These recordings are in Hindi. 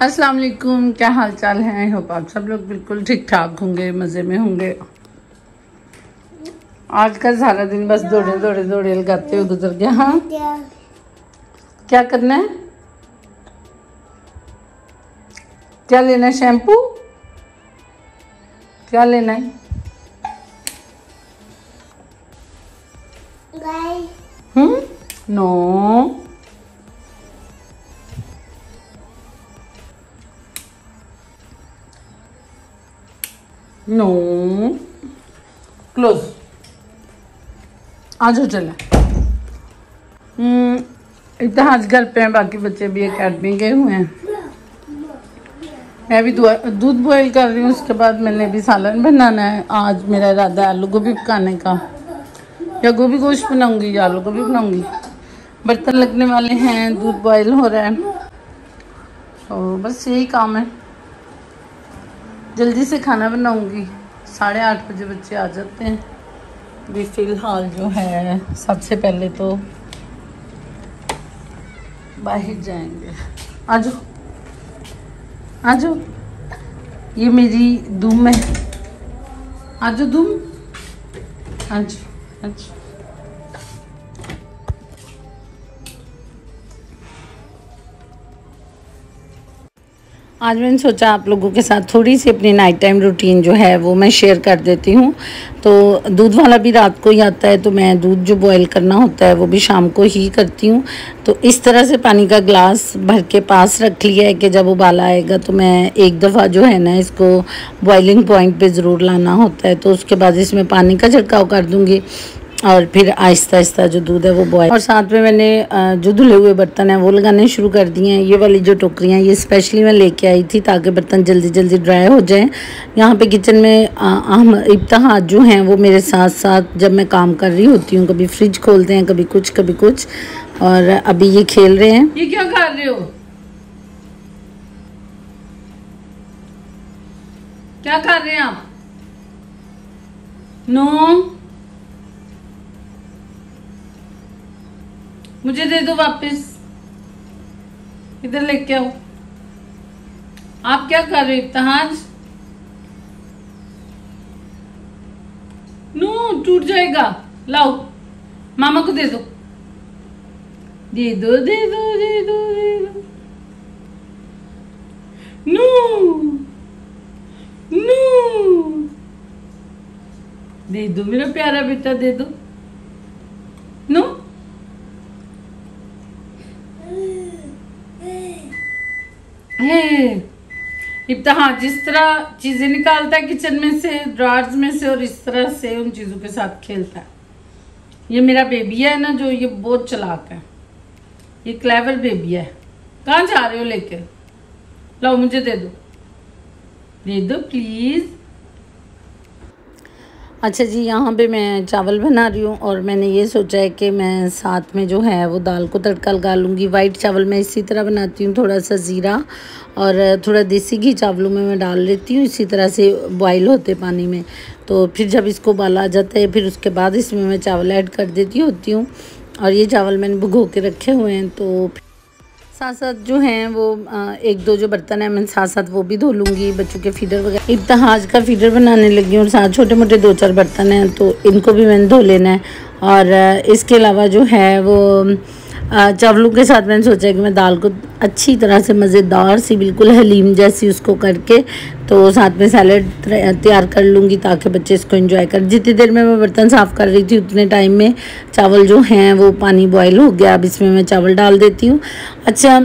अस्सलाम वालेकुम, क्या हाल चाल है। आई होप आप सब लोग बिल्कुल ठीक ठाक होंगे, मज़े में होंगे। आज का सारा दिन बस दौड़े दौड़े दौड़े लगाते हुए गुजर गया। हाँ, क्या करना है, क्या लेना है, शैम्पू क्या लेना है? No, no, close. आज हो चले। इतना आज घर पे हैं, बाकी बच्चे भी एकेडमी गए हुए हैं। मैं भी दूध बॉईल कर रही हूँ। उसके बाद मैंने भी सालन बनाना है। आज मेरा इरादा है आलू गोभी पकाने का, या गोभी गोश्त बनाऊंगी या आलू गोभी बनाऊंगी। बर्तन लगने वाले हैं, दूध बॉईल हो रहा है, तो बस यही काम है। जल्दी से खाना बनाऊंगी। 8:30 बजे बच्चे आ जाते हैं। अभी फ़िलहाल जो है सबसे पहले तो बाहर जाएंगे। आ जाओ आ जाओ, ये मेरी दूम है। आ जाओ दूम, आ जाओ आ जाओ। आज मैंने सोचा आप लोगों के साथ थोड़ी सी अपनी नाइट टाइम रूटीन जो है वो मैं शेयर कर देती हूँ। तो दूध वाला भी रात को ही आता है, तो मैं दूध जो बॉईल करना होता है वो भी शाम को ही करती हूँ। तो इस तरह से पानी का ग्लास भर के पास रख लिया है कि जब उबाला आएगा तो मैं एक दफ़ा जो है ना इसको बॉइलिंग पॉइंट पे ज़रूर लाना होता है। तो उसके बाद इसमें पानी का छिड़काव कर दूँगी और फिर आहिस्ता आहिस्ता जो दूध है वो बॉयल। और साथ में मैंने जो धुले हुए बर्तन हैं वो लगाने शुरू कर दिए हैं। ये वाली जो टोकरियाँ ये स्पेशली मैं लेके आई थी ताकि बर्तन जल्दी जल्दी ड्राई हो जाएं। यहाँ पे किचन में इब्तिहा जो हैं वो मेरे साथ साथ जब मैं काम कर रही होती हूँ, कभी फ्रिज खोलते हैं, कभी कुछ। और अभी ये खेल रहे हैं। ये क्या कर रहे हो, क्या कर रहे हैं आप? नो, मुझे दे दो वापस, इधर लेके आओ। आप क्या कर रहे हो इब्तिहाज? नो, टूट जाएगा। लाओ, मामा को दे दो, दे दो दे दो दे दो दे दो। नो नो, दे दो मेरा प्यारा बेटा, दे दो। नो, इब्तिहा जिस तरह चीजें निकालता है किचन में से, ड्रॉर्स में से, और इस तरह से उन चीजों के साथ खेलता है। ये मेरा बेबी है ना जो, ये बहुत चालाक है, ये क्लेवर बेबी है। कहाँ जा रहे हो लेके? लाओ मुझे दे दो प्लीज। अच्छा जी, यहाँ पे मैं चावल बना रही हूँ और मैंने ये सोचा है कि मैं साथ में जो है वो दाल को तड़का लगा लूँगी। वाइट चावल मैं इसी तरह बनाती हूँ, थोड़ा सा ज़ीरा और थोड़ा देसी घी चावलों में मैं डाल लेती हूँ, इसी तरह से बॉईल होते पानी में। तो फिर जब इसको उबाला आ जाता है फिर उसके बाद इसमें मैं चावल ऐड कर देती होती हूँ। और ये चावल मैंने भिगो के रखे हुए हैं। तो साथ साथ जो हैं वो एक दो जो बर्तन हैं मैं साथ साथ वो भी धो लूँगी। बच्चों के फीडर वगैरह, इब्तिहाज का फीडर बनाने लगी हूँ और साथ छोटे मोटे 2-4 बर्तन हैं तो इनको भी मैंने धो लेना है। और इसके अलावा जो है वो चावलों के साथ मैंने सोचा कि मैं दाल को अच्छी तरह से मज़ेदार सी बिल्कुल हलीम जैसी उसको करके तो साथ में सैलड तैयार कर लूँगी ताकि बच्चे इसको एंजॉय कर। जितनी देर में मैं बर्तन साफ़ कर रही थी उतने टाइम में चावल जो हैं वो पानी बॉयल हो गया। अब इसमें मैं चावल डाल देती हूँ। अच्छा,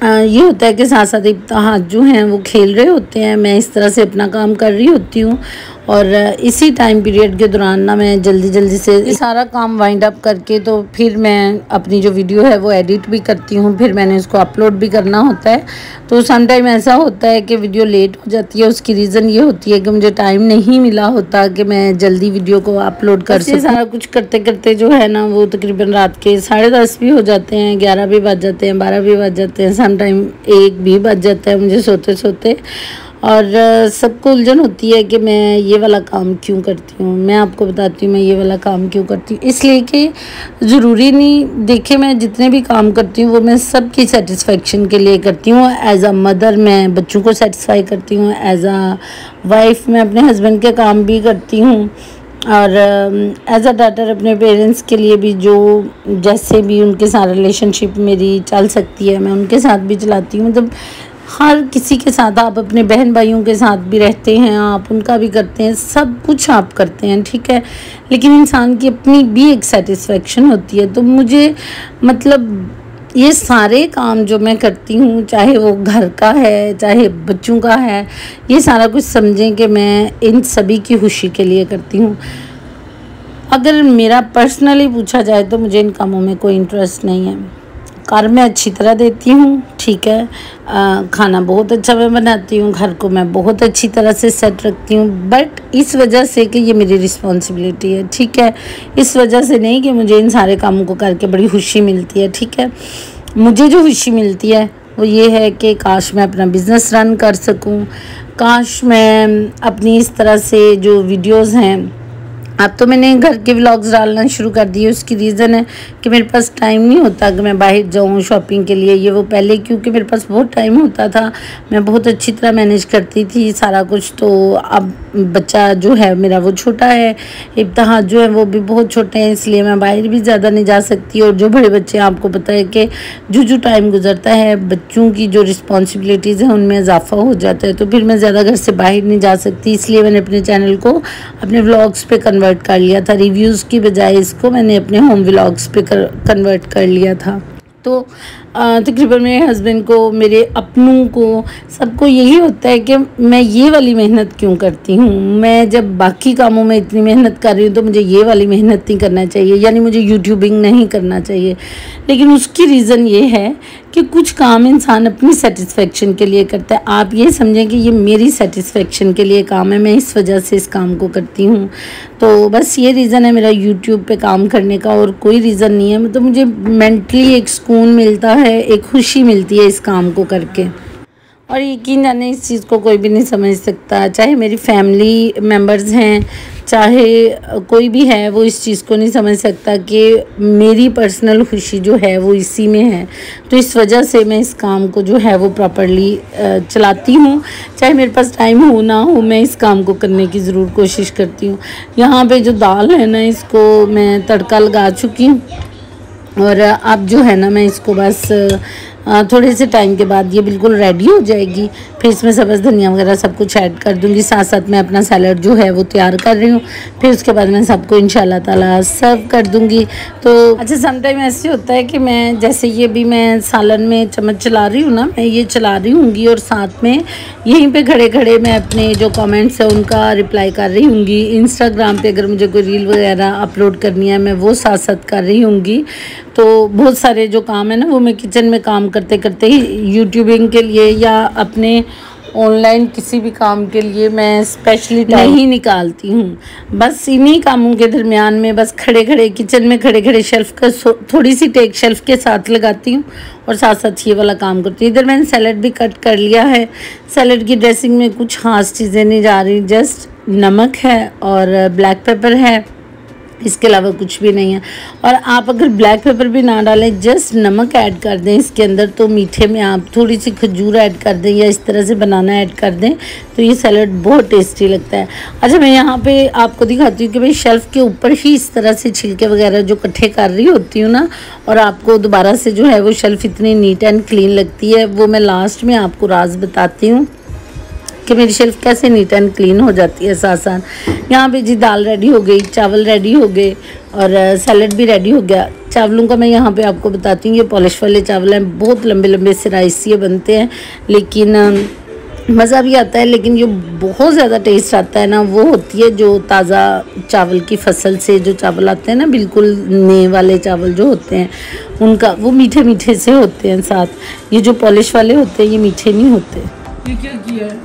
ये होता है कि साथ साथ इब्तिहा जो हैं वो खेल रहे होते हैं, मैं इस तरह से अपना काम कर रही होती हूँ। और इसी टाइम पीरियड के दौरान ना मैं जल्दी से सारा काम वाइंड अप करके तो फिर मैं अपनी जो वीडियो है वो एडिट भी करती हूँ, फिर मैंने उसको अपलोड भी करना होता है। तो सम टाइम ऐसा होता है कि वीडियो लेट हो जाती है। उसकी रीज़न ये होती है कि मुझे टाइम नहीं मिला होता कि मैं जल्दी वीडियो को अपलोड कर सकूँ। सारा कुछ करते करते जो है ना वो तकरीबन रात के 10:30 भी हो जाते हैं, 11 भी बज जाते हैं, 12 भी बज जाते हैं, सम टाइम 1 भी बज जाता है मुझे सोते सोते। और सबको उलझन होती है कि मैं ये वाला काम क्यों करती हूँ। मैं आपको बताती हूँ मैं ये वाला काम क्यों करती हूँ। इसलिए कि ज़रूरी नहीं, देखिए मैं जितने भी काम करती हूँ वो मैं सबकी सेटिस्फेक्शन के लिए करती हूँ। एज़ अ मदर मैं बच्चों को सेटिस्फाई करती हूँ, एज़ अ वाइफ मैं अपने हस्बैंड के काम भी करती हूँ, और एज़ अ डॉटर अपने पेरेंट्स के लिए भी, जो जैसे भी उनके साथ रिलेशनशिप मेरी चल सकती है मैं उनके साथ भी चलाती हूँ। मतलब हर किसी के साथ, आप अपने बहन भाइयों के साथ भी रहते हैं, आप उनका भी करते हैं, सब कुछ आप करते हैं, ठीक है। लेकिन इंसान की अपनी भी एक सेटिस्फेक्शन होती है। तो मुझे मतलब ये सारे काम जो मैं करती हूँ, चाहे वो घर का है चाहे बच्चों का है, ये सारा कुछ समझें कि मैं इन सभी की खुशी के लिए करती हूँ। अगर मेरा पर्सनली पूछा जाए तो मुझे इन कामों में कोई इंटरेस्ट नहीं है। कार मैं अच्छी तरह देती हूँ, ठीक है। खाना बहुत अच्छा मैं बनाती हूँ, घर को मैं बहुत अच्छी तरह से सेट रखती हूँ, बट इस वजह से कि ये मेरी रिस्पॉन्सिबिलिटी है, ठीक है। इस वजह से नहीं कि मुझे इन सारे कामों को करके बड़ी खुशी मिलती है, ठीक है। मुझे जो खुशी मिलती है वो ये है कि काश मैं अपना बिज़नेस रन कर सकूँ, काश मैं अपनी इस तरह से जो वीडियोज़ हैं, अब तो मैंने घर के व्लॉग्स डालना शुरू कर दिए। उसकी रीज़न है कि मेरे पास टाइम नहीं होता कि मैं बाहर जाऊँ शॉपिंग के लिए, ये वो। पहले क्योंकि मेरे पास बहुत टाइम होता था, मैं बहुत अच्छी तरह मैनेज करती थी सारा कुछ। तो अब बच्चा जो है मेरा वो छोटा है, इब्तिहान जो है वो भी बहुत छोटे हैं, इसलिए मैं बाहर भी ज़्यादा नहीं जा सकती। और जो बड़े बच्चे हैं, आपको पता है कि जो टाइम गुजरता है बच्चों की जो रिस्पॉन्सिबिलिटीज़ हैं उनमें इजाफा हो जाता है, तो फिर मैं ज़्यादा घर से बाहर नहीं जा सकती। इसलिए मैंने अपने चैनल को अपने व्लॉग्स पे कन्वर्ट कर लिया था। रिव्यूज़ की बजाय इसको मैंने अपने होम व्लॉग्स पे कन्वर्ट कर लिया था। तो तकरीबन मेरे हस्बैंड को, मेरे अपनों को, सबको यही होता है कि मैं ये वाली मेहनत क्यों करती हूँ। मैं जब बाकी कामों में इतनी मेहनत कर रही हूँ तो मुझे ये वाली मेहनत नहीं करना चाहिए, यानी मुझे यूट्यूबिंग नहीं करना चाहिए। लेकिन उसकी रीज़न ये है कि कुछ काम इंसान अपनी सेटिस्फेक्शन के लिए करता है। आप ये समझें कि ये मेरी सेटिस्फेक्शन के लिए काम है, मैं इस वजह से इस काम को करती हूँ। तो बस ये रीज़न है मेरा यूट्यूब पे काम करने का, और कोई रीज़न नहीं है। मतलब मुझे मेंटली एक सुकून मिलता है, एक खुशी मिलती है इस काम को करके। और यकीन जाने इस चीज़ को कोई भी नहीं समझ सकता, चाहे मेरी फैमिली मेम्बर्स हैं चाहे कोई भी है, वो इस चीज़ को नहीं समझ सकता कि मेरी पर्सनल खुशी जो है वो इसी में है। तो इस वजह से मैं इस काम को जो है वो प्रॉपर्ली चलाती हूँ। चाहे मेरे पास टाइम हो ना हो, मैं इस काम को करने की ज़रूर कोशिश करती हूँ। यहाँ पे जो दाल है ना, इसको मैं तड़का लगा चुकी हूँ, और अब जो है ना मैं इसको बस थोड़े से टाइम के बाद ये बिल्कुल रेडी हो जाएगी। फिर इसमें सब्ज़ धनिया वगैरह सब कुछ ऐड कर दूँगी। साथ साथ मैं अपना सैलड जो है वो तैयार कर रही हूँ, फिर उसके बाद मैं सबको इंशाल्लाह ताला सर्व कर दूँगी। तो अच्छा, समटाइम ऐसे होता है कि मैं, जैसे ये भी मैं सालन में चम्मच चला रही हूँ ना, मैं ये चला रही हूँगी और साथ में यहीं पर खड़े खड़े मैं अपने जो कमेंट्स है उनका रिप्लाई कर रही हूँगी। इंस्टाग्राम पर अगर मुझे कोई रील वगैरह अपलोड करनी है मैं वो साथ साथ कर रही हूँगी। तो बहुत सारे जो काम है ना वो मैं किचन में काम करते करते ही यूट्यूबिंग के लिए या अपने ऑनलाइन किसी भी काम के लिए मैं स्पेशली टाइम नहीं निकालती हूँ। बस इन्हीं कामों के दरमियान में बस खड़े खड़े किचन में खड़े खड़े शेल्फ़ का थोड़ी सी टेक शेल्फ़ के साथ लगाती हूँ और साथ साथ ये वाला काम करती हूँ। इधर मैंने सैलड भी कट कर लिया है। सैलड की ड्रेसिंग में कुछ खास चीज़ें नहीं जा रही, जस्ट नमक है और ब्लैक पेपर है, इसके अलावा कुछ भी नहीं है। और आप अगर ब्लैक पेपर भी ना डालें, जस्ट नमक ऐड कर दें इसके अंदर, तो मीठे में आप थोड़ी सी खजूर ऐड कर दें या इस तरह से बनाना ऐड कर दें तो ये सैलड बहुत टेस्टी लगता है। अच्छा, मैं यहाँ पे आपको दिखाती हूँ कि भाई शेल्फ़ के ऊपर ही इस तरह से छिलके वगैरह जो इकट्ठे कर रही होती हूँ ना, और आपको दोबारा से जो है वो शेल्फ़ इतनी नीट एंड क्लीन लगती है, वो मैं लास्ट में आपको राज बताती हूँ कि मेरी शेल्फ़ कैसे नीट एंड क्लीन हो जाती है। साथ साथ यहाँ पे जी दाल रेडी हो गई, चावल रेडी हो गए और सैलड भी रेडी हो गया। चावलों का मैं यहाँ पे आपको बताती हूँ, ये पॉलिश वाले चावल हैं, बहुत लंबे लंबे से राइसी बनते हैं, लेकिन मज़ा भी आता है। लेकिन जो बहुत ज़्यादा टेस्ट आता है ना वो होती है जो ताज़ा चावल की फसल से जो चावल आते हैं ना, बिल्कुल नए वाले चावल जो होते हैं उनका, वो मीठे मीठे से होते हैं। साथ ये जो पॉलिश वाले होते हैं ये मीठे नहीं होते। ये क्या किया है?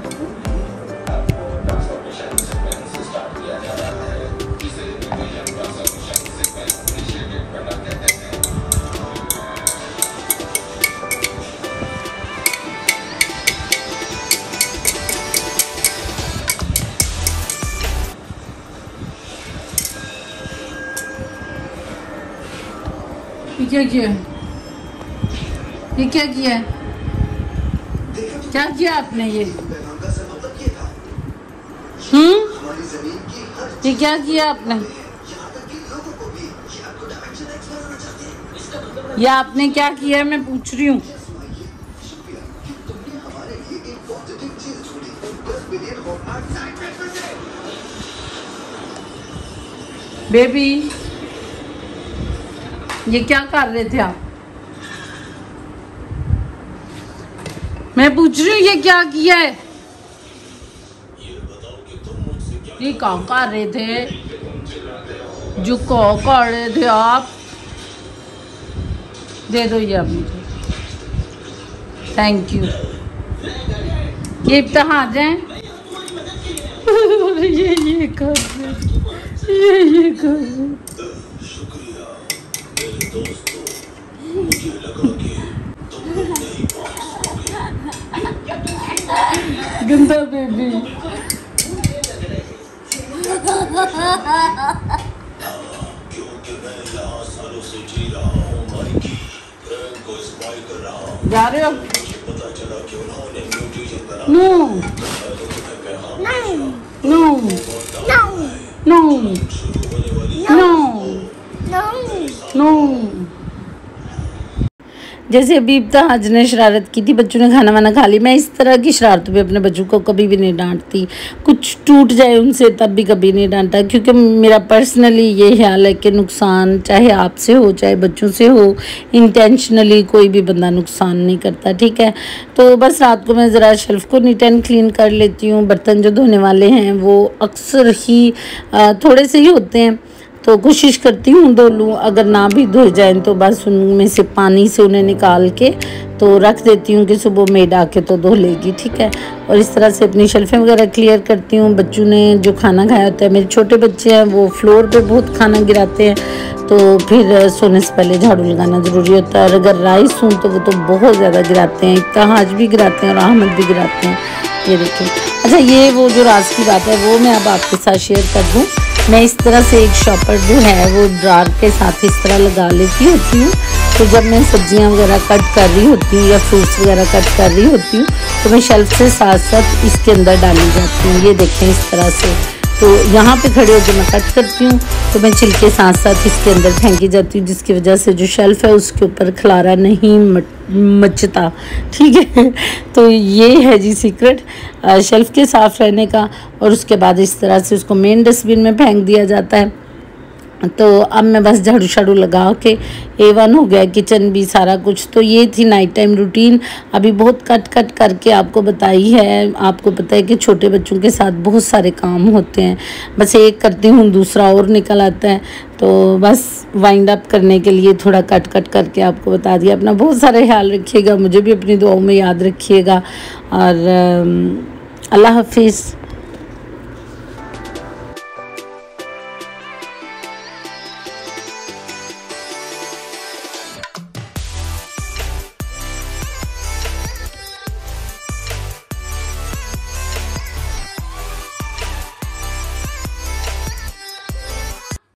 क्या किया? ये क्या किया है? क्या किया आपने ये? ये क्या किया आपने? ये आपने क्या किया है मैं पूछ रही हूँ। बेबी ये क्या कर रहे थे आप? मैं पूछ रही हूँ ये क्या किया है? ये क्या कर रहे थे? जो क्या कर रहे थे आप? दे दो ये आप मुझे, थैंक यू। ये कहाँ आ जाए? ये कर ये कर गंदा बेबी। जा रहे हो? No no no no no. जैसे अभी इब्तिहाज ने शरारत की थी, बच्चों ने खाना वाना खा ली, मैं इस तरह की शरारतों पे अपने बच्चों को कभी भी नहीं डांटती। कुछ टूट जाए उनसे तब भी कभी नहीं डांटा, क्योंकि मेरा पर्सनली ये ख्याल है कि नुकसान चाहे आपसे हो चाहे बच्चों से हो, इंटेंशनली कोई भी बंदा नुकसान नहीं करता, ठीक है। तो बस रात को मैं ज़रा शेल्फ़ को नीट एंड क्लीन कर लेती हूँ। बर्तन जो धोने वाले हैं वो अक्सर ही थोड़े से ही होते हैं, तो कोशिश करती हूँ धो लूँ। अगर ना भी धो जाएं तो बस उनमें से पानी से उन्हें निकाल के तो रख देती हूँ कि सुबह मेड आके तो धो लेगी, ठीक है। और इस तरह से अपनी शेल्फें वगैरह क्लियर करती हूँ। बच्चों ने जो खाना खाया होता है, मेरे छोटे बच्चे हैं वो फ्लोर पे बहुत खाना गिराते हैं, तो फिर सोने से पहले झाड़ू लगाना ज़रूरी होता है। और अगर राइस हूँ तो वो तो बहुत ज़्यादा गिराते हैं, इब्तिहाज भी गिराते हैं और अहमद भी गिराते हैं। ये देखिए, अच्छा ये वो जो राज की बात है वो मैं अब आपके साथ शेयर कर दूँ। मैं इस तरह से एक शॉपर जो है वो ड्रार के साथ इस तरह लगा लेती होती हूँ, तो जब मैं सब्जियां वगैरह कट कर रही होती हूँ या फ्रूट्स वगैरह कट कर रही होती हूँ तो मैं शेल्फ से साथ साथ इसके अंदर डाली जाती हूँ। ये देखें इस तरह से, तो यहाँ पे खड़े होकर मैं कट करती हूँ तो मैं छिलके साथ साथ इसके अंदर फेंकी जाती हूँ, जिसकी वजह से जो शेल्फ़ है उसके ऊपर खलारा नहीं मचता, ठीक है। तो ये है जी सीक्रेट शेल्फ़ के साफ़ रहने का। और उसके बाद इस तरह से उसको मेन डस्टबिन में फेंक दिया जाता है। तो अब मैं बस झाड़ू शाड़ू लगा के A1 हो गया, किचन भी सारा कुछ। तो ये थी नाइट टाइम रूटीन। अभी बहुत कट करके आपको बताई है। आपको पता है कि छोटे बच्चों के साथ बहुत सारे काम होते हैं, बस एक करती हूँ दूसरा और निकल आता है। तो बस वाइंड अप करने के लिए थोड़ा कट करके आपको बता दिया। अपना बहुत सारा ख्याल रखिएगा, मुझे भी अपनी दुआओं में याद रखिएगा और अल्लाह हाफिज़।